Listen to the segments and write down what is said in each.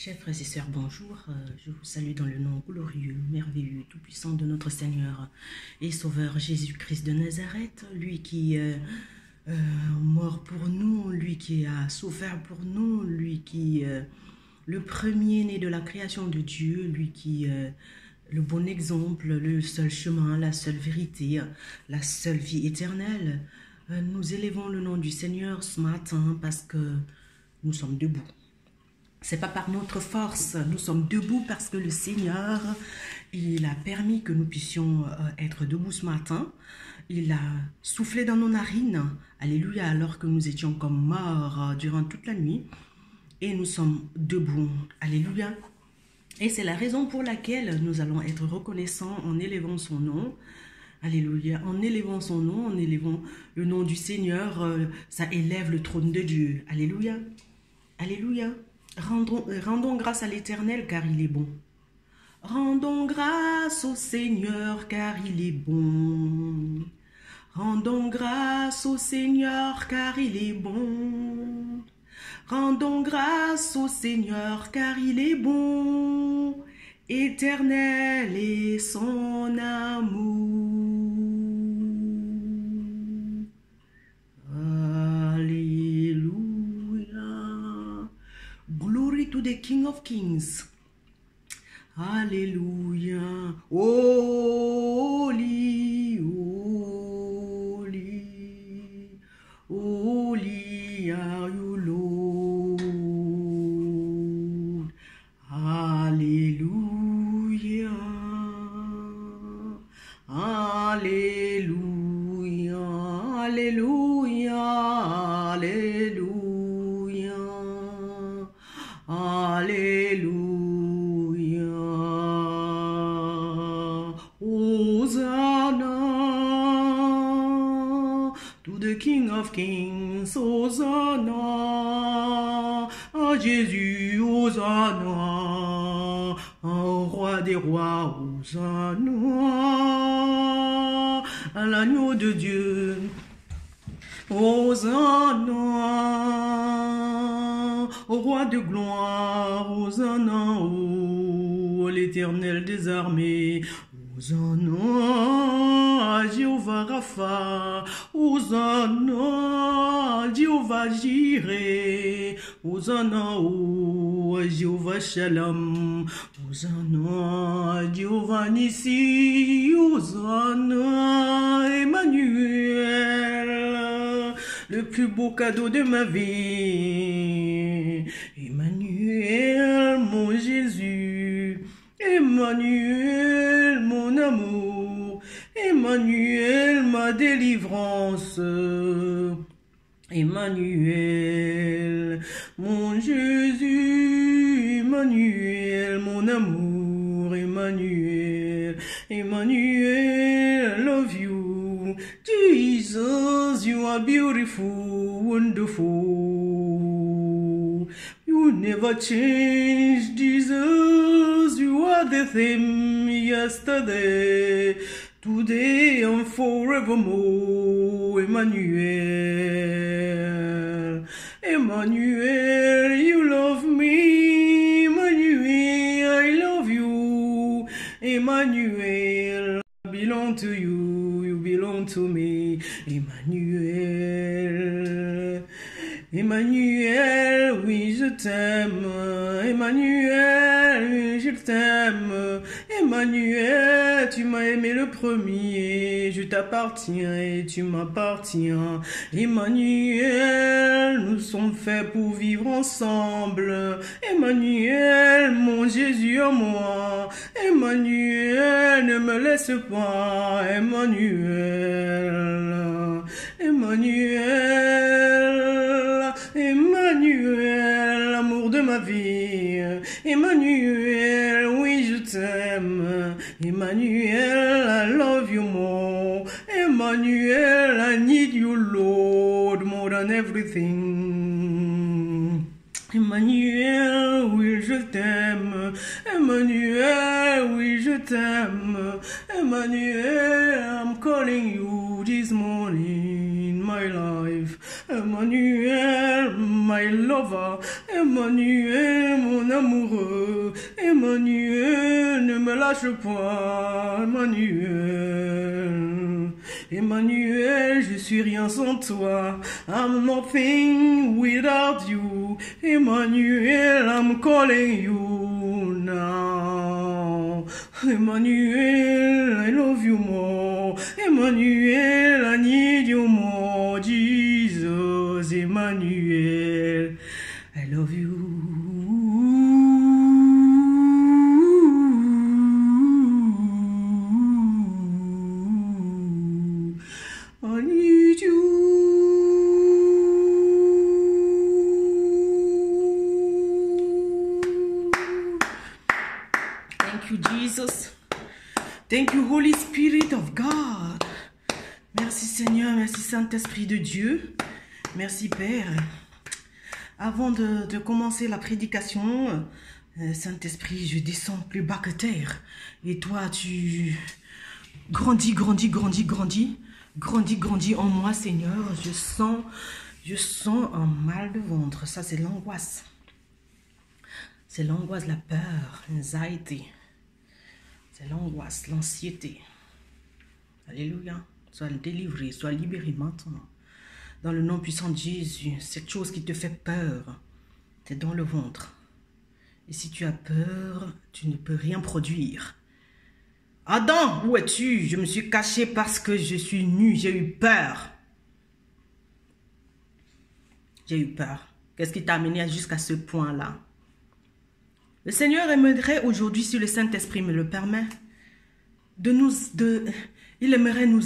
Chers frères et sœurs, bonjour. Je vous salue dans le nom glorieux, merveilleux, tout-puissant de notre Seigneur et Sauveur Jésus-Christ de Nazareth, lui qui est mort pour nous, lui qui a souffert pour nous, lui qui est le premier-né de la création de Dieu, lui qui est le bon exemple, le seul chemin, la seule vérité, la seule vie éternelle. Nous élevons le nom du Seigneur ce matin parce que nous sommes debout. C'est pas par notre force, nous sommes debout parce que le Seigneur, il a permis que nous puissions être debout ce matin. Il a soufflé dans nos narines, alléluia, alors que nous étions comme morts durant toute la nuit. Et nous sommes debout, alléluia. Et c'est la raison pour laquelle nous allons être reconnaissants en élevant son nom. Alléluia, en élevant son nom, en élevant le nom du Seigneur, ça élève le trône de Dieu. Alléluia, alléluia. Rendons grâce à l'Éternel car il est bon. Rendons grâce au Seigneur car il est bon. Rendons grâce au Seigneur car il est bon. Rendons grâce au Seigneur car il est bon. Éternel est son amour. Glory to the King of Kings. Hallelujah. Holy, holy, holy are you, Lord. Hallelujah. Hallelujah. Hallelujah. Hallelujah. Alléluia. Hosanna to the King of Kings. Hosanna à Jésus. Hosanna au Roi des Rois. Hosanna à l'agneau de Dieu. Hosanna au roi de gloire, Hosanna à l'Éternel des armées, Hosanna à Jéhovah Rapha, Hosanna à Jéhovah Jireh, Hosanna à Jéhovah Shalom, Hosanna à Jéhovah Nissi, Hosanna Emmanuel, le plus beau cadeau de ma vie. Emmanuel, mon Jésus. Emmanuel, mon amour. Emmanuel, ma délivrance. Emmanuel, mon Jésus. Emmanuel, mon amour. Emmanuel, Emmanuel, I love you. Jesus, you are beautiful, wonderful. You never change, Jesus. You are the same yesterday, today and forevermore. Emmanuel, Emmanuel, you love me. Emmanuel, I love you. Emmanuel, I belong to you. You belong to me. Emmanuel, Emmanuel, oui je t'aime. Emmanuel, oui, je t'aime. Emmanuel, tu m'as aimé le premier. Je t'appartiens et tu m'appartiens. Emmanuel, nous sommes faits pour vivre ensemble. Emmanuel, mon Jésus en moi. Emmanuel, ne me laisse pas. Emmanuel, Emmanuel, Emmanuel, l'amour de ma vie. Emmanuel, oui je t'aime. Emmanuel, I love you more. Emmanuel, I need you, Lord, more than everything. Emmanuel, oui je t'aime. Emmanuel, oui je t'aime. Emmanuel, I'm calling you this morning, my life. Emmanuel, my my lover. Emmanuel, mon amoureux. Emmanuel, ne me lâche pas. Emmanuel. Emmanuel, je suis rien sans toi. I'm nothing without you. Emmanuel, I'm calling you now. Emmanuel, I love you more. Emmanuel, I need you more. Jesus, Emmanuel, I love you. I need you. Thank you, Jesus. Thank you, Holy Spirit of God. Merci, Seigneur. Merci, Saint-Esprit de Dieu. Merci, Père. Avant de commencer la prédication, Saint-Esprit, je descends plus bas que terre. Et toi, tu grandis, grandis, grandis, grandis. Grandis, grandis en moi, Seigneur. Je sens un mal de ventre. Ça, c'est l'angoisse. C'est l'angoisse, la peur, l'anxiety. C'est l'angoisse, l'anxiété. Alléluia. Sois délivré, sois libéré maintenant. Dans le nom puissant de Jésus, cette chose qui te fait peur, c'est dans le ventre. Et si tu as peur, tu ne peux rien produire. Adam, où es-tu? Je me suis caché parce que je suis nu, j'ai eu peur. J'ai eu peur. Qu'est-ce qui t'a amené jusqu'à ce point-là? Le Seigneur aimerait aujourd'hui, si le Saint-Esprit me le permet, il aimerait nous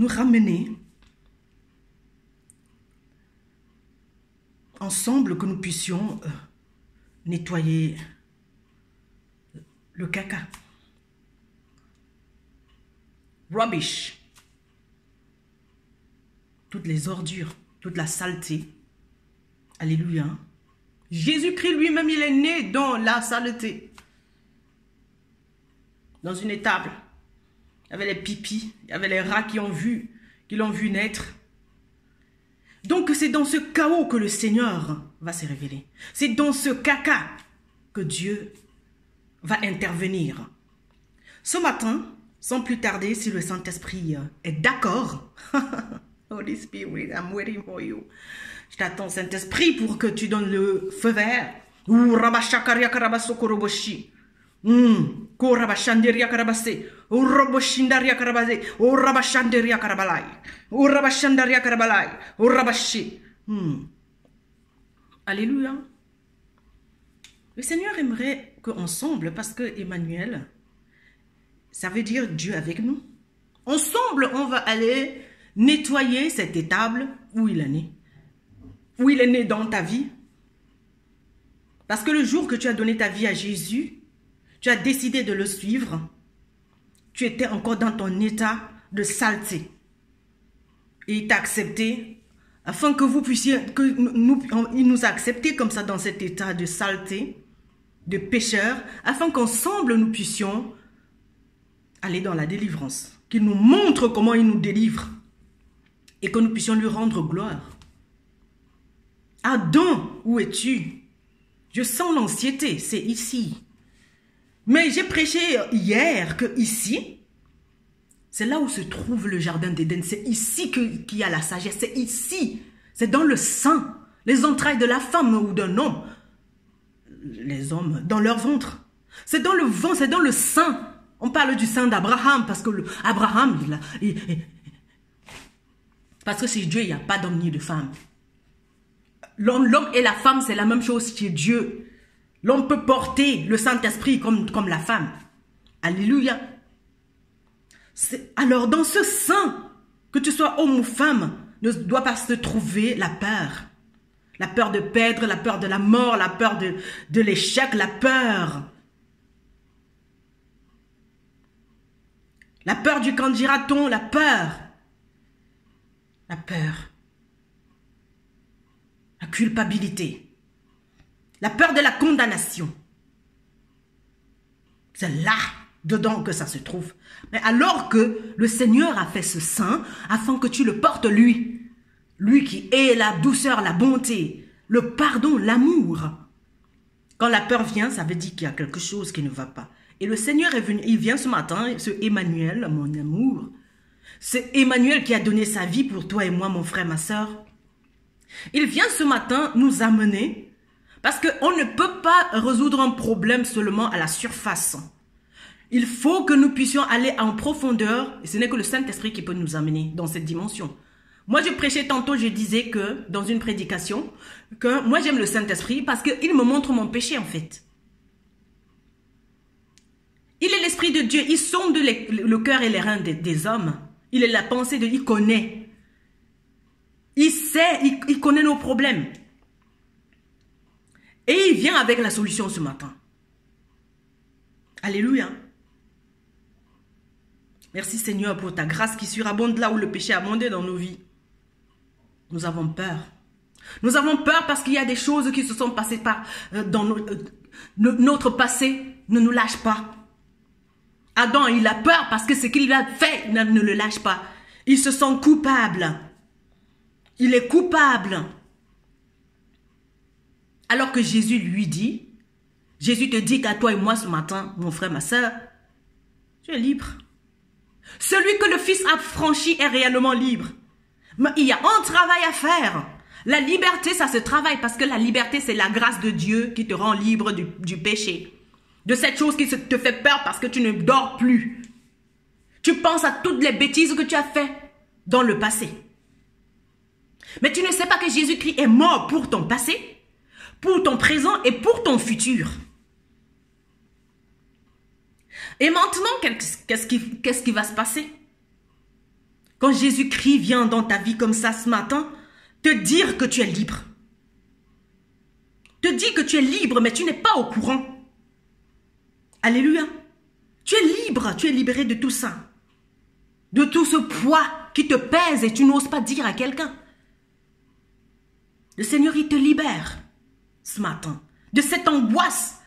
ramener ensemble, que nous puissions nettoyer le caca. Rubbish. Toutes les ordures, toute la saleté. Alléluia. Jésus-Christ lui-même, il est né dans la saleté. Dans une étable. Il y avait les pipis, il y avait les rats qui l'ont vu naître. Donc c'est dans ce chaos que le Seigneur va se révéler. C'est dans ce caca que Dieu va intervenir. Ce matin, sans plus tarder, si le Saint-Esprit est d'accord, Holy Spirit, I'm waiting for you. Je t'attends, Saint-Esprit, pour que tu donnes le feu vert. Alléluia. Le Seigneur aimerait qu'ensemble, parce que Emmanuel, ça veut dire Dieu avec nous. Ensemble, on va aller nettoyer cette étable où il est né. Où il est né dans ta vie. Parce que le jour que tu as donné ta vie à Jésus, tu as décidé de le suivre, tu étais encore dans ton état de saleté. Et il t'a accepté, afin que vous puissiez, il nous a acceptés comme ça dans cet état de saleté, de pécheur, afin qu'ensemble nous puissions aller dans la délivrance. Qu'il nous montre comment il nous délivre et que nous puissions lui rendre gloire. Adam, où es-tu? Je sens l'anxiété, c'est ici. Mais j'ai prêché hier que ici, c'est là où se trouve le jardin d'Éden. C'est ici qu'il y a la sagesse. C'est ici. C'est dans le sein. Les entrailles de la femme ou d'un homme. Les hommes, dans leur ventre. C'est dans le ventre, c'est dans le sein. On parle du sein d'Abraham parce que Abraham, parce que c'est Dieu, il n'y a pas d'homme ni de femme. L'homme et la femme, c'est la même chose chez Dieu. L'homme peut porter le Saint-Esprit comme la femme. Alléluia. Alors, dans ce sein, que tu sois homme ou femme, ne doit pas se trouver la peur. La peur de perdre, la peur de la mort, la peur de l'échec, la peur. La peur du candidaton, la peur. La peur. La culpabilité. La peur de la condamnation. C'est là, dedans, que ça se trouve. Mais alors que le Seigneur a fait ce sein, afin que tu le portes lui. Lui qui est la douceur, la bonté, le pardon, l'amour. Quand la peur vient, ça veut dire qu'il y a quelque chose qui ne va pas. Et le Seigneur est venu, il vient ce matin, ce Emmanuel, mon amour. C'est Emmanuel qui a donné sa vie pour toi et moi, mon frère, ma soeur. Il vient ce matin nous amener, parce qu'on ne peut pas résoudre un problème seulement à la surface. Il faut que nous puissions aller en profondeur, et ce n'est que le Saint-Esprit qui peut nous amener dans cette dimension. Moi, je prêchais tantôt, je disais que, dans une prédication, que moi j'aime le Saint-Esprit parce qu'il me montre mon péché en fait. Il est l'Esprit de Dieu, il sonde le cœur et les reins des hommes. Il est la pensée de Dieu, il connaît. Il sait, il connaît nos problèmes. Et il vient avec la solution ce matin. Alléluia. Merci Seigneur pour ta grâce qui surabonde là où le péché a abondé dans nos vies. Nous avons peur. Nous avons peur parce qu'il y a des choses qui se sont passées dans notre passé ne nous lâche pas. Adam, il a peur parce que ce qu'il a fait ne le lâche pas. Il se sent coupable. Il est coupable. Alors que Jésus lui dit, Jésus te dit qu'à toi et moi ce matin, mon frère, ma soeur, tu es libre. Celui que le Fils a franchi est réellement libre. Mais il y a un travail à faire. La liberté, ça se travaille parce que la liberté, c'est la grâce de Dieu qui te rend libre du péché. De cette chose qui te fait peur parce que tu ne dors plus. Tu penses à toutes les bêtises que tu as faites dans le passé. Mais tu ne sais pas que Jésus-Christ est mort pour ton passé, pour ton présent et pour ton futur. Et maintenant, qu'est-ce qui va se passer? Quand Jésus-Christ vient dans ta vie comme ça ce matin, te dire que tu es libre. Te dire que tu es libre, mais tu n'es pas au courant. Alléluia. Tu es libre, tu es libéré de tout ça. De tout ce poids qui te pèse et tu n'oses pas dire à quelqu'un. Le Seigneur, il te libère ce matin. De cette angoisse,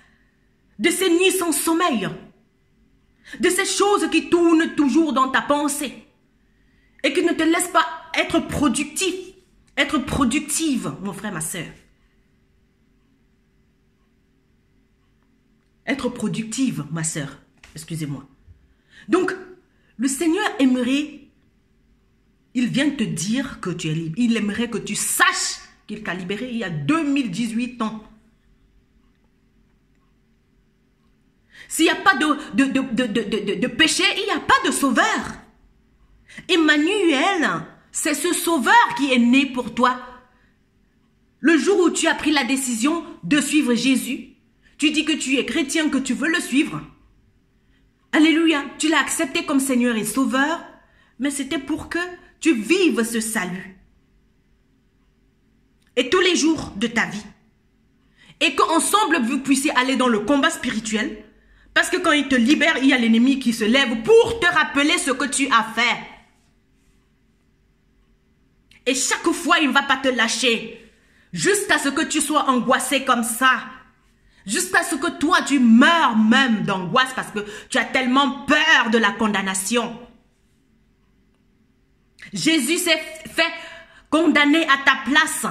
de ces nuits sans sommeil, de ces choses qui tournent toujours dans ta pensée et qui ne te laissent pas être productif, être productive, mon frère, ma soeur. Être productive, ma soeur, excusez-moi. Donc, le Seigneur aimerait, il vient te dire que tu es libre. Il aimerait que tu saches qu'il t'a libéré il y a 2018 ans. S'il n'y a pas de péché, il n'y a pas de sauveur. Emmanuel, c'est ce sauveur qui est né pour toi. Le jour où tu as pris la décision de suivre Jésus, tu dis que tu es chrétien, que tu veux le suivre. Alléluia, tu l'as accepté comme Seigneur et Sauveur, mais c'était pour que tu vives ce salut. Et tous les jours de ta vie. Et qu'ensemble, vous puissiez aller dans le combat spirituel. Parce que quand il te libère, il y a l'ennemi qui se lève pour te rappeler ce que tu as fait. Et chaque fois, il ne va pas te lâcher. Jusqu'à ce que tu sois angoissé comme ça. Jusqu'à ce que toi, tu meurs même d'angoisse parce que tu as tellement peur de la condamnation. Jésus s'est fait condamner à ta place.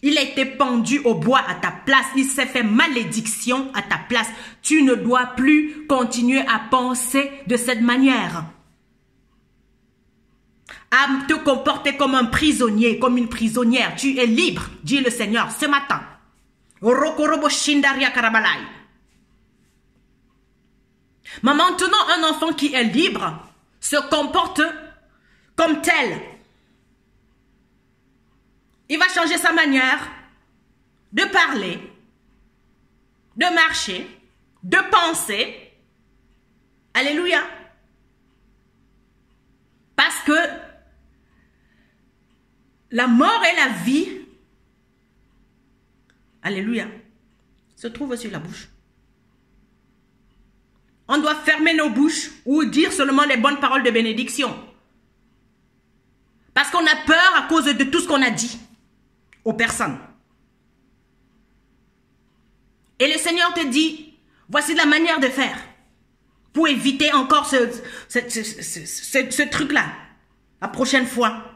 Il a été pendu au bois à ta place. Il s'est fait malédiction à ta place. Tu ne dois plus continuer à penser de cette manière. À te comporter comme un prisonnier, comme une prisonnière. Tu es libre, dit le Seigneur ce matin. Mais maintenant, un enfant qui est libre se comporte comme tel. Il va changer sa manière de parler, de marcher, de penser. Alléluia. Parce que la mort et la vie, alléluia, se trouvent sur la bouche. On doit fermer nos bouches ou dire seulement les bonnes paroles de bénédiction. Parce qu'on a peur à cause de tout ce qu'on a dit aux personnes. Et le Seigneur te dit, voici la manière de faire pour éviter encore ce truc-là. La prochaine fois,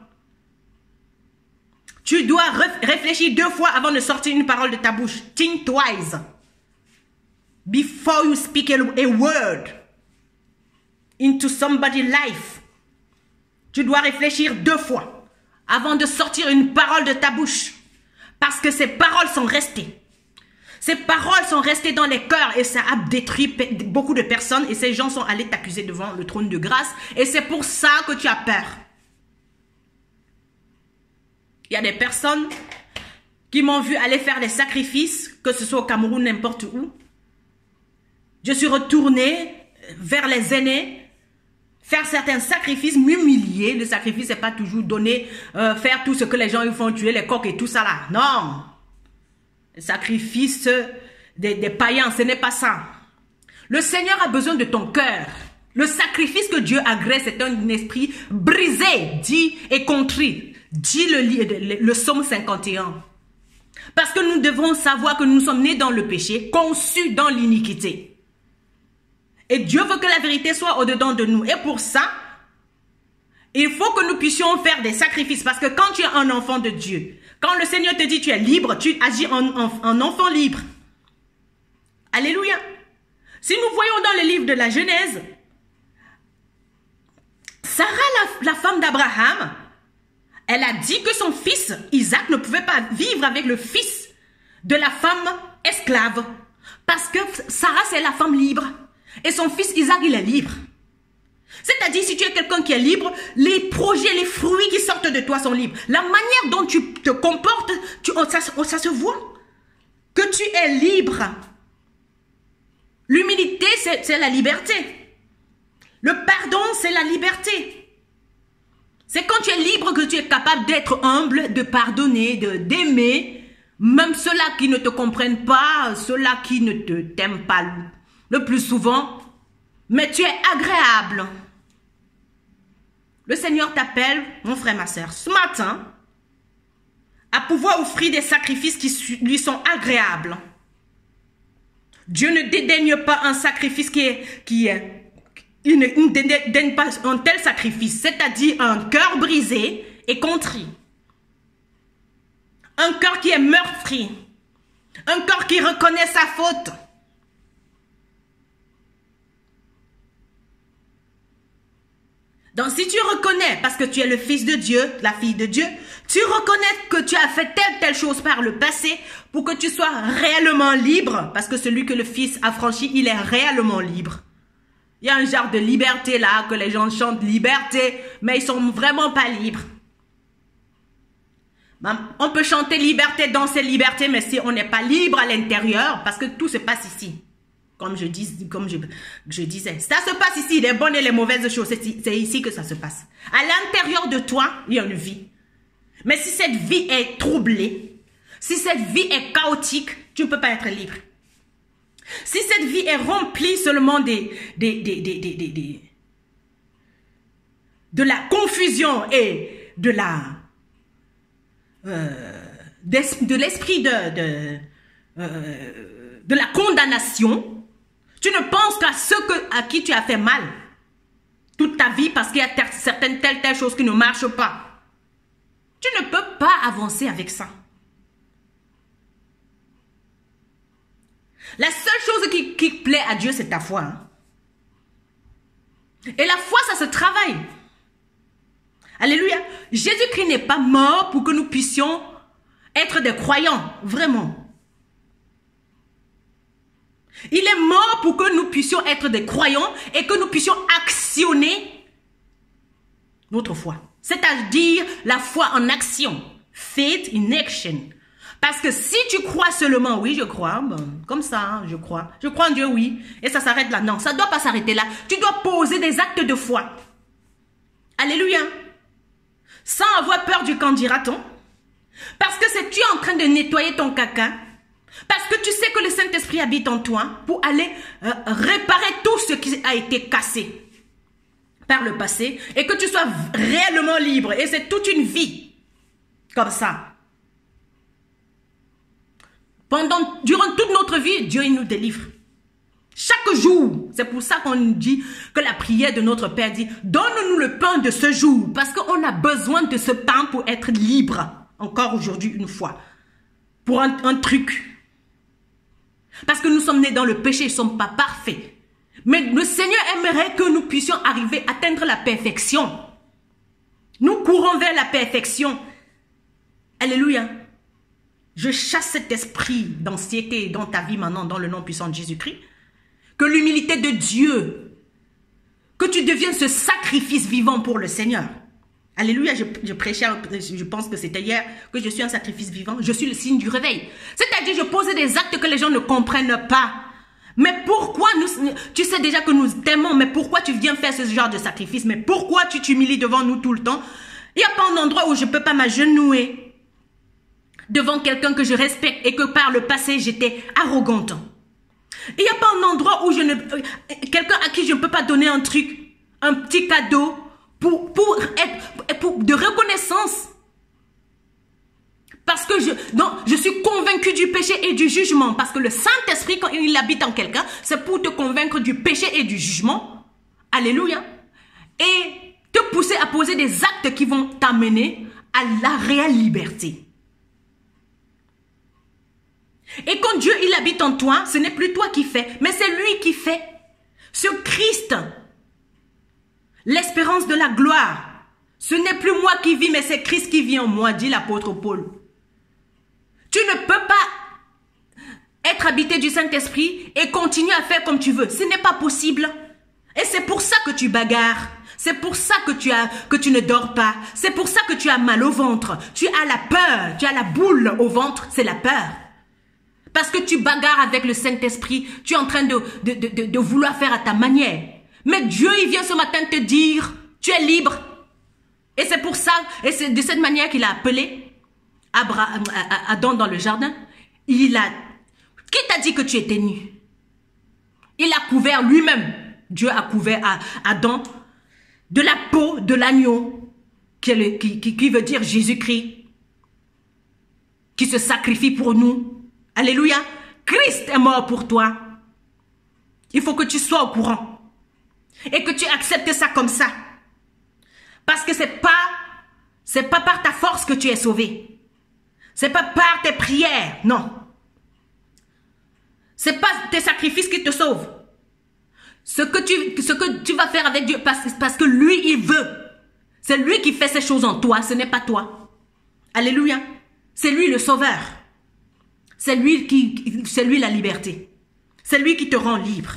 Tu dois réfléchir 2 fois avant de sortir une parole de ta bouche. Think twice before you speak a word into somebody's life. Tu dois réfléchir 2 fois avant de sortir une parole de ta bouche. Parce que ces paroles sont restées. Ces paroles sont restées dans les cœurs et ça a détruit beaucoup de personnes. Et ces gens sont allés t'accuser devant le trône de grâce. Et c'est pour ça que tu as peur. Il y a des personnes qui m'ont vu aller faire des sacrifices, que ce soit au Cameroun, n'importe où. Je suis retournée vers les aînés, faire certains sacrifices, m'humilier. Le sacrifice, c'est pas toujours donner, faire tout ce que les gens ils font, tuer les coqs et tout ça là. Non. Le sacrifice des païens, ce n'est pas ça. Le Seigneur a besoin de ton cœur. Le sacrifice que Dieu agrée, c'est un esprit brisé, dit et contrit. Dit le psaume 51. Parce que nous devons savoir que nous sommes nés dans le péché, conçus dans l'iniquité. Et Dieu veut que la vérité soit au-dedans de nous. Et pour ça, il faut que nous puissions faire des sacrifices. Parce que quand tu es un enfant de Dieu, quand le Seigneur te dit tu es libre, tu agis en enfant libre. Alléluia. Si nous voyons dans le livre de la Genèse, Sarah, la femme d'Abraham, elle a dit que son fils Isaac ne pouvait pas vivre avec le fils de la femme esclave. Parce que Sarah, c'est la femme libre. Et son fils Isaac, il est libre. C'est-à-dire, si tu es quelqu'un qui est libre, les projets, les fruits qui sortent de toi sont libres. La manière dont tu te comportes, ça se voit que tu es libre. L'humilité, c'est la liberté. Le pardon, c'est la liberté. C'est quand tu es libre que tu es capable d'être humble, de pardonner, d'aimer, même ceux-là qui ne te comprennent pas, ceux-là qui ne t'aiment pas le plus souvent, mais tu es agréable. Le Seigneur t'appelle, mon frère, ma soeur, ce matin, à pouvoir offrir des sacrifices qui lui sont agréables. Dieu ne dédaigne pas un sacrifice il ne dédaigne pas un tel sacrifice, c'est-à-dire un cœur brisé et contrit. Un cœur qui est meurtri. Un cœur qui reconnaît sa faute. Donc si tu reconnais, parce que tu es le fils de Dieu, la fille de Dieu, tu reconnais que tu as fait telle chose par le passé pour que tu sois réellement libre, parce que celui que le fils a franchi, il est réellement libre. Il y a un genre de liberté là, que les gens chantent liberté, mais ils sont vraiment pas libres. On peut chanter liberté, danser liberté, mais si on n'est pas libre à l'intérieur, parce que tout se passe ici. Comme je disais, ça se passe ici, les bonnes et les mauvaises choses, c'est ici que ça se passe. À l'intérieur de toi, il y a une vie. Mais si cette vie est troublée, si cette vie est chaotique, tu ne peux pas être libre. Si cette vie est remplie seulement de la confusion et de l'esprit de la condamnation, tu ne penses qu'à ceux à qui tu as fait mal toute ta vie parce qu'il y a certaines telles choses qui ne marchent pas. Tu ne peux pas avancer avec ça. La seule chose qui plaît à Dieu, c'est ta foi. Hein? Et la foi, ça se travaille. Alléluia. Jésus-Christ n'est pas mort pour que nous puissions être des croyants, vraiment. Il est mort pour que nous puissions être des croyants et que nous puissions actionner notre foi. C'est-à-dire la foi en action. Faith in action. Parce que si tu crois seulement, oui, je crois, comme ça, hein, je crois en Dieu, oui, et ça s'arrête là. Non, ça ne doit pas s'arrêter là. Tu dois poser des actes de foi. Alléluia. Sans avoir peur du qu'en dira-t-on. Parce que c'est tu es en train de nettoyer ton caca. Parce que tu sais que le Saint-Esprit habite en toi pour aller réparer tout ce qui a été cassé par le passé et que tu sois réellement libre. Et c'est toute une vie comme ça. Durant toute notre vie, Dieu il nous délivre. Chaque jour, c'est pour ça qu'on dit que la prière de notre Père dit, donne-nous le pain de ce jour, parce qu'on a besoin de ce pain pour être libre. encore aujourd'hui une fois, pour un truc. Parce que nous sommes nés dans le péché, nous ne sommes pas parfaits. Mais le Seigneur aimerait que nous puissions arriver à atteindre la perfection. Nous courons vers la perfection. Alléluia. Je chasse cet esprit d'anxiété dans ta vie maintenant, dans le nom puissant de Jésus-Christ. Que l'humilité de Dieu, que tu deviennes ce sacrifice vivant pour le Seigneur. Alléluia, je prêchais, je pense que c'était hier, que je suis un sacrifice vivant. Je suis le signe du réveil. C'est-à-dire, je pose des actes que les gens ne comprennent pas. Mais pourquoi tu sais déjà que nous t'aimons, mais pourquoi tu viens faire ce genre de sacrifice? Mais pourquoi tu t'humilies devant nous tout le temps? Il n'y a pas un endroit où je ne peux pas m'agenouiller devant quelqu'un que je respecte et que par le passé, j'étais arrogante. Il n'y a pas un endroit où quelqu'un à qui je ne peux pas donner un truc, un petit cadeau pour de reconnaissance. Parce que je suis convaincue du péché et du jugement. Parce que le Saint-Esprit, quand il habite en quelqu'un, c'est pour te convaincre du péché et du jugement. Alléluia. Et te pousser à poser des actes qui vont t'amener à la réelle liberté. Et quand Dieu, il habite en toi, ce n'est plus toi qui fais, mais c'est lui qui fait. Ce Christ, l'espérance de la gloire, ce n'est plus moi qui vis, mais c'est Christ qui vit en moi, dit l'apôtre Paul. Tu ne peux pas être habité du Saint-Esprit et continuer à faire comme tu veux. Ce n'est pas possible. Et c'est pour ça que tu bagarres. C'est pour ça que tu ne dors pas. C'est pour ça que tu as mal au ventre. Tu as la peur. Tu as la boule au ventre. C'est la peur. Parce que tu bagarres avec le Saint-Esprit. Tu es en train de vouloir faire à ta manière. Mais Dieu, il vient ce matin te dire, tu es libre. Et c'est pour ça, et c'est de cette manière qu'il a appelé Adam dans le jardin. Qui t'a dit que tu étais nu? Il a couvert lui-même. Dieu a couvert Adam de la peau de l'agneau, qui veut dire Jésus-Christ, qui se sacrifie pour nous. Alléluia. Christ est mort pour toi. Il faut que tu sois au courant et que tu acceptes ça comme ça. Parce que c'est pas par ta force que tu es sauvé. C'est pas par tes prières, non. C'est pas tes sacrifices qui te sauvent. Ce que tu vas faire avec Dieu, parce que lui, il veut. C'est lui qui fait ces choses en toi, ce n'est pas toi. Alléluia. C'est lui le sauveur. C'est lui la liberté. C'est lui qui te rend libre.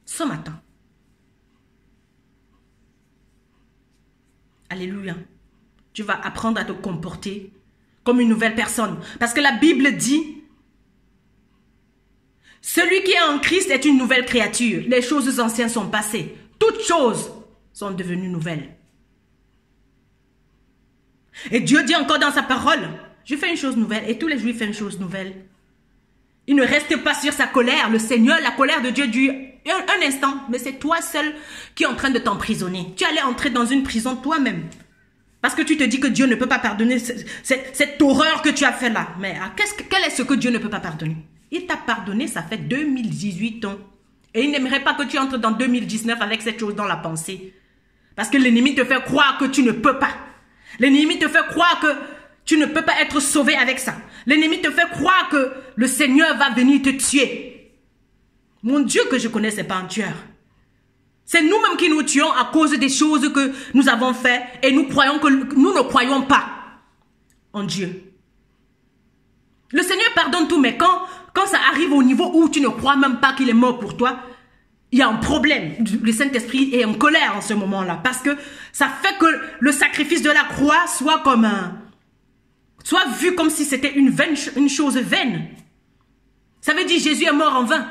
Ce matin. Alléluia. Tu vas apprendre à te comporter comme une nouvelle personne. Parce que la Bible dit, celui qui est en Christ est une nouvelle créature. Les choses anciennes sont passées. Toutes choses sont devenues nouvelles. Et Dieu dit encore dans sa parole, je fais une chose nouvelle et tous les Juifs font une chose nouvelle. Il ne reste pas sur sa colère. Le Seigneur, la colère de Dieu dure un instant. Mais c'est toi seul qui es en train de t'emprisonner. Tu allais entrer dans une prison toi-même. Parce que tu te dis que Dieu ne peut pas pardonner cette horreur que tu as fait là. Mais quel est ce que Dieu ne peut pas pardonner? Il t'a pardonné, ça fait 2018 ans. Et il n'aimerait pas que tu entres dans 2019 avec cette chose dans la pensée. Parce que l'ennemi te fait croire que tu ne peux pas. L'ennemi te fait croire que tu ne peux pas être sauvé avec ça. L'ennemi te fait croire que le Seigneur va venir te tuer. Mon Dieu que je connais, ce n'est pas un tueur. C'est nous-mêmes qui nous tuons à cause des choses que nous avons faites et nous croyons que nous ne croyons pas en Dieu. Le Seigneur pardonne tout, mais quand ça arrive au niveau où tu ne crois même pas qu'il est mort pour toi, il y a un problème. Le Saint-Esprit est en colère en ce moment-là parce que ça fait que le sacrifice de la croix soit vu comme si c'était une chose vaine. Ça veut dire Jésus est mort en vain.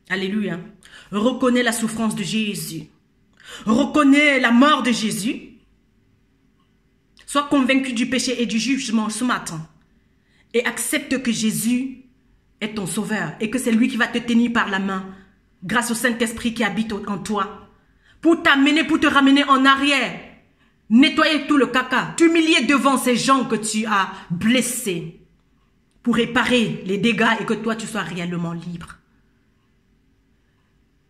Alléluia. Reconnais la souffrance de Jésus. Reconnais la mort de Jésus. Sois convaincu du péché et du jugement ce matin. Et accepte que Jésus est ton sauveur et que c'est lui qui va te tenir par la main grâce au Saint-Esprit qui habite en toi pour t'amener, pour te ramener en arrière. Nettoyer tout le caca. T'humilier devant ces gens que tu as blessés pour réparer les dégâts et que toi tu sois réellement libre.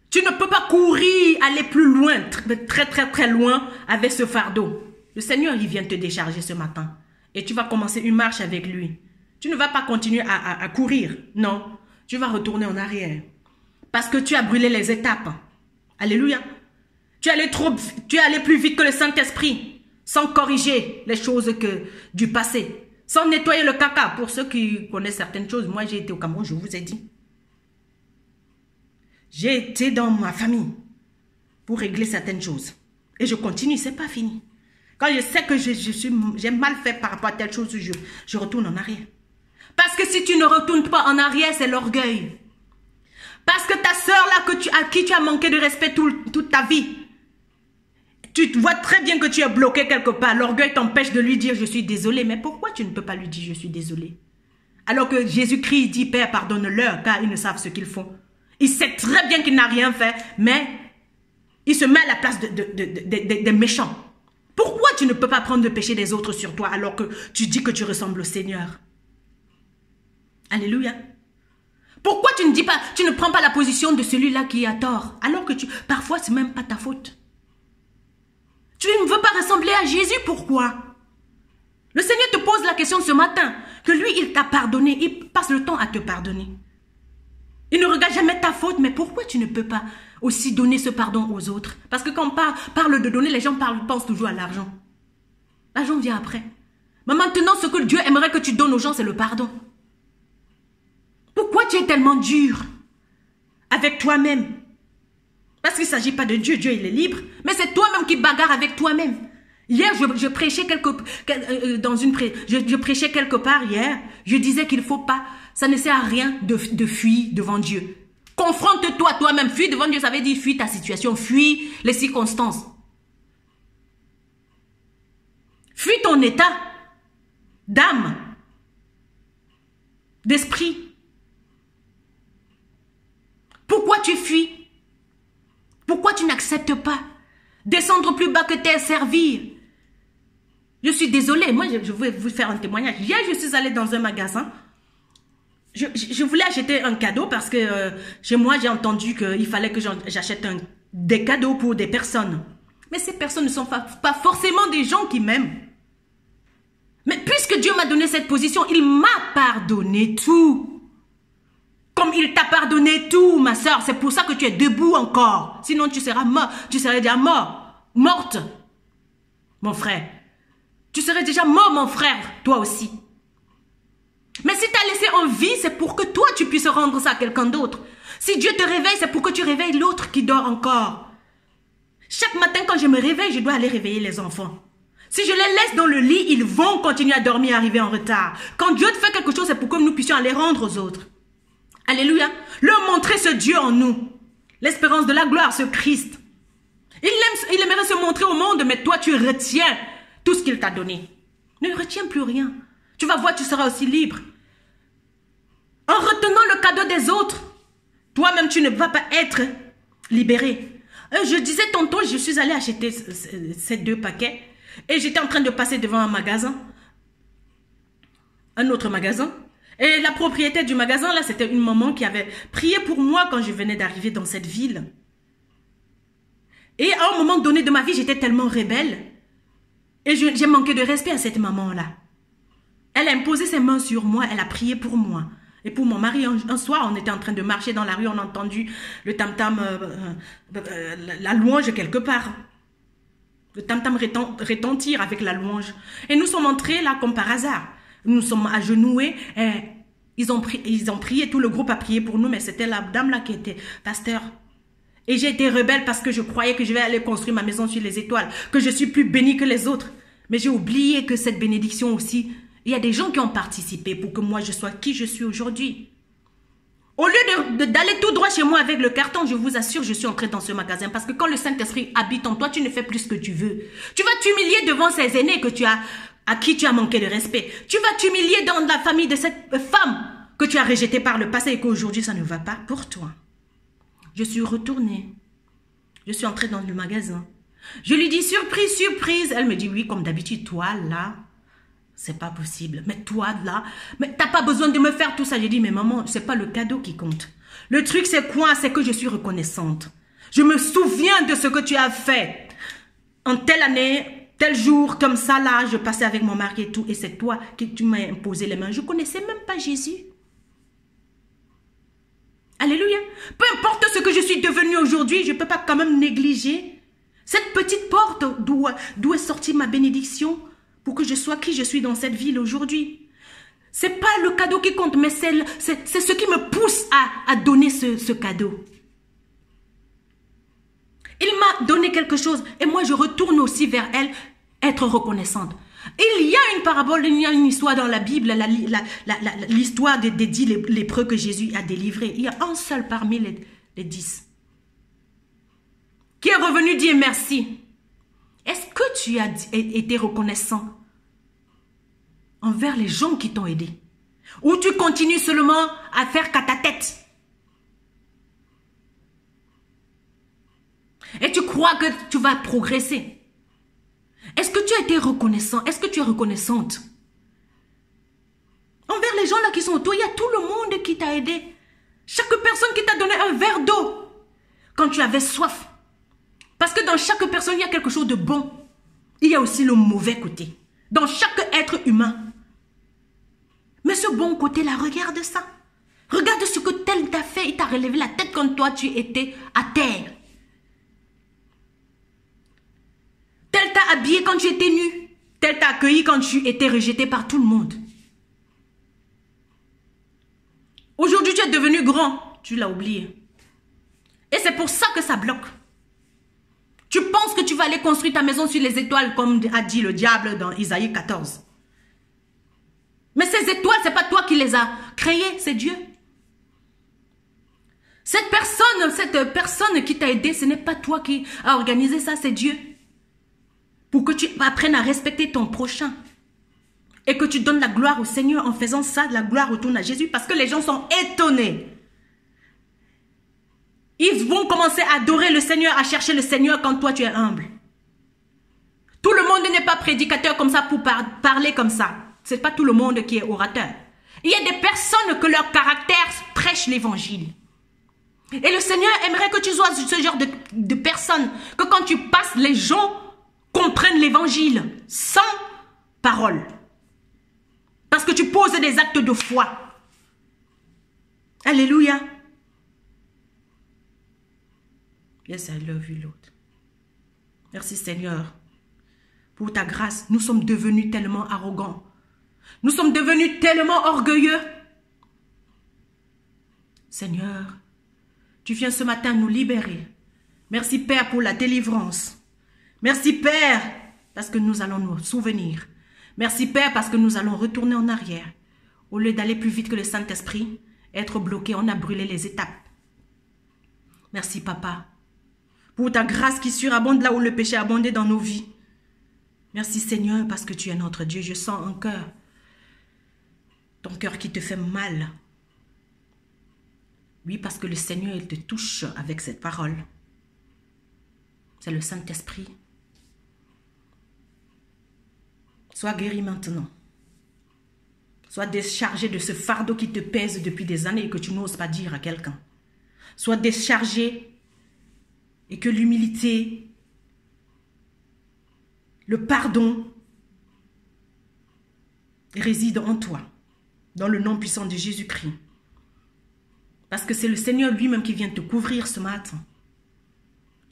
Tu ne peux pas courir, aller plus loin, très très très loin avec ce fardeau. Le Seigneur, il vient te décharger ce matin. Et tu vas commencer une marche avec lui. Tu ne vas pas continuer à courir. Non, tu vas retourner en arrière. Parce que tu as brûlé les étapes. Alléluia. Tu es allé plus vite que le Saint-Esprit. Sans corriger les choses du passé. Sans nettoyer le caca. Pour ceux qui connaissent certaines choses, moi j'ai été au Cameroun, je vous ai dit. J'ai été dans ma famille pour régler certaines choses. Et je continue, c'est pas fini. Quand je sais que j'ai mal fait par rapport à telle chose, je retourne en arrière. Parce que si tu ne retournes pas en arrière, c'est l'orgueil. Parce que ta sœur là, à qui tu as manqué de respect toute ta vie, tu vois très bien que tu es bloqué quelque part. L'orgueil t'empêche de lui dire je suis désolé. Mais pourquoi tu ne peux pas lui dire je suis désolé? Alors que Jésus-Christ dit Père, pardonne-leur car ils ne savent ce qu'ils font. Il sait très bien qu'il n'a rien fait, mais il se met à la place des méchants. Pourquoi tu ne peux pas prendre le péché des autres sur toi alors que tu dis que tu ressembles au Seigneur? Alléluia. Pourquoi tu ne prends pas la position de celui-là qui a tort alors que parfois c'est même pas ta faute? Tu ne veux pas ressembler à Jésus, pourquoi? Le Seigneur te pose la question ce matin, que lui il t'a pardonné, il passe le temps à te pardonner. Il ne regarde jamais ta faute, mais pourquoi tu ne peux pas aussi donner ce pardon aux autres? Parce que quand on parle de donner, les gens pensent toujours à l'argent. L'argent vient après. Mais maintenant, ce que Dieu aimerait que tu donnes aux gens, c'est le pardon. Pourquoi tu es tellement dur avec toi-même? Parce qu'il ne s'agit pas de Dieu, Dieu il est libre, mais c'est toi-même qui bagarres avec toi-même. Hier, je prêchais je prêchais quelque part hier, je disais qu'il ne faut pas, ça ne sert à rien de fuir devant Dieu. Confronte-toi toi-même, fuis devant Dieu, ça veut dire fuis ta situation, fuis les circonstances. Fuis ton état d'âme, d'esprit. Pourquoi tu fuis? Pourquoi tu n'acceptes pas descendre plus bas que terre, servir? Je suis désolée, moi je vais vous faire un témoignage. Hier, je suis allée dans un magasin. Je voulais acheter un cadeau parce que chez moi, j'ai entendu qu'il fallait que j'achète des cadeaux pour des personnes. Mais ces personnes ne sont pas forcément des gens qui m'aiment. Mais puisque Dieu m'a donné cette position, il m'a pardonné tout. Comme il t'a pardonné tout, ma soeur, c'est pour ça que tu es debout encore. Sinon, tu seras mort. Tu serais déjà mort. Morte. Mon frère. Tu serais déjà mort, mon frère. Toi aussi. Mais si tu as laissé en vie, c'est pour que toi, tu puisses rendre ça à quelqu'un d'autre. Si Dieu te réveille, c'est pour que tu réveilles l'autre qui dort encore. Chaque matin, quand je me réveille, je dois aller réveiller les enfants. Si je les laisse dans le lit, ils vont continuer à dormir, arriver en retard. Quand Dieu te fait quelque chose, c'est pour que nous puissions aller rendre aux autres. Alléluia. Leur montrer ce Dieu en nous. L'espérance de la gloire, ce Christ. Il aimerait se montrer au monde, mais toi, tu retiens tout ce qu'il t'a donné. Ne retiens plus rien. Tu vas voir, tu seras aussi libre. En retenant le cadeau des autres, toi-même, tu ne vas pas être libéré. Je disais tantôt, je suis allée acheter ces 2 paquets et j'étais en train de passer devant un magasin. Un autre magasin. Et la propriétaire du magasin, là, c'était une maman qui avait prié pour moi quand je venais d'arriver dans cette ville. Et à un moment donné de ma vie, j'étais tellement rebelle. Et j'ai manqué de respect à cette maman-là. Elle a imposé ses mains sur moi, elle a prié pour moi. Et pour mon mari, un soir, on était en train de marcher dans la rue, on a entendu le tam-tam, la louange quelque part. Le tam-tam retentir avec la louange. Et nous sommes entrés là comme par hasard. Nous sommes agenouillés. Ils ont prié, tout le groupe a prié pour nous, mais c'était la dame là qui était pasteur. Et j'ai été rebelle parce que je croyais que je vais aller construire ma maison sur les étoiles, que je suis plus bénie que les autres. Mais j'ai oublié que cette bénédiction aussi, il y a des gens qui ont participé pour que moi je sois qui je suis aujourd'hui. Au lieu d'aller tout droit chez moi avec le carton, je vous assure, je suis entrée dans ce magasin parce que quand le Saint-Esprit habite en toi, tu ne fais plus ce que tu veux. Tu vas t'humilier devant ces aînés à qui tu as manqué de respect. Tu vas t'humilier dans la famille de cette femme que tu as rejetée par le passé et qu'aujourd'hui ça ne va pas pour toi. Je suis retournée. Je suis entrée dans le magasin. Je lui dis surprise, surprise. Elle me dit oui, comme d'habitude, toi là, c'est pas possible. Mais toi là, mais t'as pas besoin de me faire tout ça. J'ai dit mais maman, c'est pas le cadeau qui compte. Le truc c'est quoi? C'est que je suis reconnaissante. Je me souviens de ce que tu as fait en telle année. tel jour, comme ça, là, je passais avec mon mari et tout, et c'est toi qui tu m'as imposé les mains. Je ne connaissais même pas Jésus. Alléluia. Peu importe ce que je suis devenue aujourd'hui, je ne peux pas quand même négliger cette petite porte d'où est sortie ma bénédiction pour que je sois qui je suis dans cette ville aujourd'hui. Ce n'est pas le cadeau qui compte, mais c'est ce qui me pousse à donner ce cadeau. Il m'a donné quelque chose et moi je retourne aussi vers elle, être reconnaissante. Il y a une parabole, il y a une histoire dans la Bible, l'histoire des 10 lépreux que Jésus a délivrés. Il y a un seul parmi les 10 qui est revenu dire merci. Est-ce que tu as été reconnaissant envers les gens qui t'ont aidé? Ou tu continues seulement à faire qu'à ta tête? Et tu crois que tu vas progresser? Est-ce que tu as été reconnaissant? Est-ce que tu es reconnaissante? Envers les gens là qui sont autour, il y a tout le monde qui t'a aidé. Chaque personne qui t'a donné un verre d'eau quand tu avais soif. Parce que dans chaque personne, il y a quelque chose de bon. Il y a aussi le mauvais côté. Dans chaque être humain. Mais ce bon côté-là, regarde ça. Regarde ce que tel t'a fait. Il t'a relevé la tête quand toi, tu étais à terre. Tel t'a habillé quand tu étais nu. Tel t'a accueilli quand tu étais rejeté par tout le monde. Aujourd'hui, tu es devenu grand. Tu l'as oublié. Et c'est pour ça que ça bloque. Tu penses que tu vas aller construire ta maison sur les étoiles, comme a dit le diable dans Isaïe 14. Mais ces étoiles, ce n'est pas toi qui les as créées, c'est Dieu. Cette personne qui t'a aidé, ce n'est pas toi qui as organisé ça, c'est Dieu. Pour que tu apprennes à respecter ton prochain. Et que tu donnes la gloire au Seigneur en faisant ça, la gloire retourne à Jésus. Parce que les gens sont étonnés. Ils vont commencer à adorer le Seigneur, à chercher le Seigneur quand toi tu es humble. Tout le monde n'est pas prédicateur comme ça pour parler comme ça. Ce n'est pas tout le monde qui est orateur. Il y a des personnes que leur caractère prêche l'évangile. Et le Seigneur aimerait que tu sois ce genre de personne. Que quand tu passes, les gens comprennent l'évangile sans parole. Parce que tu poses des actes de foi. Alléluia. Yes, I love you, Lord. Merci Seigneur pour ta grâce. Nous sommes devenus tellement arrogants. Nous sommes devenus tellement orgueilleux. Seigneur, tu viens ce matin nous libérer. Merci Père pour la délivrance. Merci Père parce que nous allons nous souvenir. Merci Père parce que nous allons retourner en arrière. Au lieu d'aller plus vite que le Saint-Esprit, être bloqué, on a brûlé les étapes. Merci Papa pour ta grâce qui surabonde là où le péché a abondé dans nos vies. Merci Seigneur parce que tu es notre Dieu. Je sens un cœur, ton cœur qui te fait mal. Oui, parce que le Seigneur, il te touche avec cette parole. C'est le Saint-Esprit. Sois guéri maintenant. Sois déchargé de ce fardeau qui te pèse depuis des années et que tu n'oses pas dire à quelqu'un. Sois déchargé et que l'humilité, le pardon réside en toi, dans le nom puissant de Jésus-Christ. Parce que c'est le Seigneur lui-même qui vient te couvrir ce matin.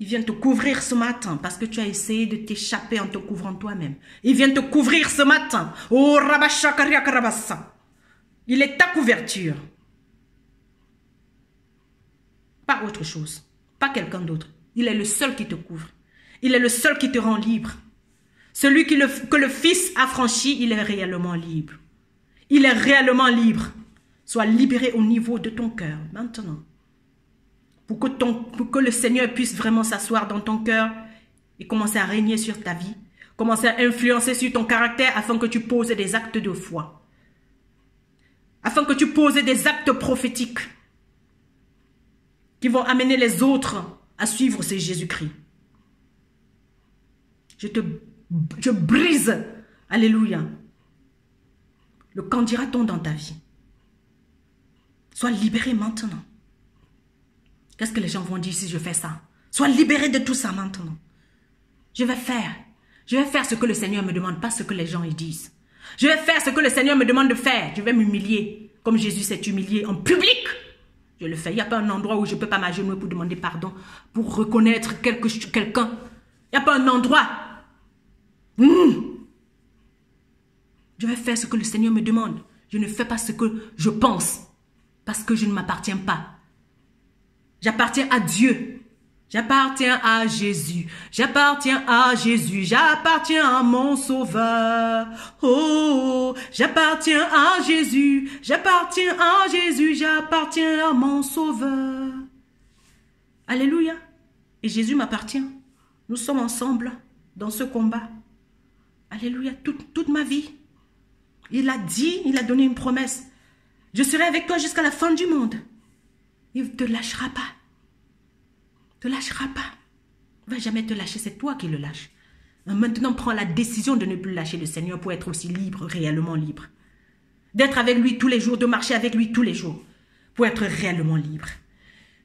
Il vient te couvrir ce matin parce que tu as essayé de t'échapper en te couvrant toi-même. Il vient te couvrir ce matin. Oh, Rabashakariakarabassa. Il est ta couverture. Pas autre chose. Pas quelqu'un d'autre. Il est le seul qui te couvre. Il est le seul qui te rend libre. Celui que le Fils a franchi, il est réellement libre. Il est réellement libre. Sois libéré au niveau de ton cœur maintenant. Pour que le Seigneur puisse vraiment s'asseoir dans ton cœur et commencer à régner sur ta vie. Commencer à influencer sur ton caractère afin que tu poses des actes de foi. Afin que tu poses des actes prophétiques qui vont amener les autres à suivre ce Jésus-Christ. Je brise, alléluia, le qu'en dira-t-on dans ta vie. Sois libéré maintenant. Qu'est-ce que les gens vont dire si je fais ça? Sois libéré de tout ça maintenant. Je vais faire. Je vais faire ce que le Seigneur me demande, pas ce que les gens y disent. Je vais faire ce que le Seigneur me demande de faire. Je vais m'humilier, comme Jésus s'est humilié en public. Je le fais. Il n'y a pas un endroit où je ne peux pas m'agenouiller pour demander pardon, pour reconnaître quelqu'un. Il n'y a pas un endroit. Je vais faire ce que le Seigneur me demande. Je ne fais pas ce que je pense, parce que je ne m'appartiens pas. J'appartiens à Dieu. J'appartiens à Jésus. J'appartiens à Jésus. J'appartiens à mon Sauveur. Oh, j'appartiens à Jésus. J'appartiens à Jésus. J'appartiens à mon Sauveur. Alléluia. Et Jésus m'appartient. Nous sommes ensemble dans ce combat. Alléluia. Toute ma vie. Il a dit, il a donné une promesse. Je serai avec toi jusqu'à la fin du monde. Il ne te lâchera pas. Ne te lâchera pas. Il ne va jamais te lâcher, c'est toi qui le lâches. Maintenant, prends la décision de ne plus lâcher le Seigneur pour être aussi libre, réellement libre. D'être avec lui tous les jours, de marcher avec lui tous les jours, pour être réellement libre.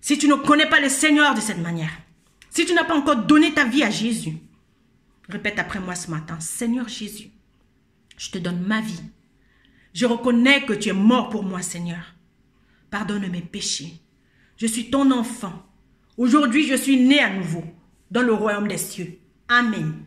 Si tu ne connais pas le Seigneur de cette manière, si tu n'as pas encore donné ta vie à Jésus, répète après moi ce matin, Seigneur Jésus, je te donne ma vie. Je reconnais que tu es mort pour moi, Seigneur. Pardonne mes péchés. Je suis ton enfant. Aujourd'hui, je suis né à nouveau dans le royaume des cieux. Amen.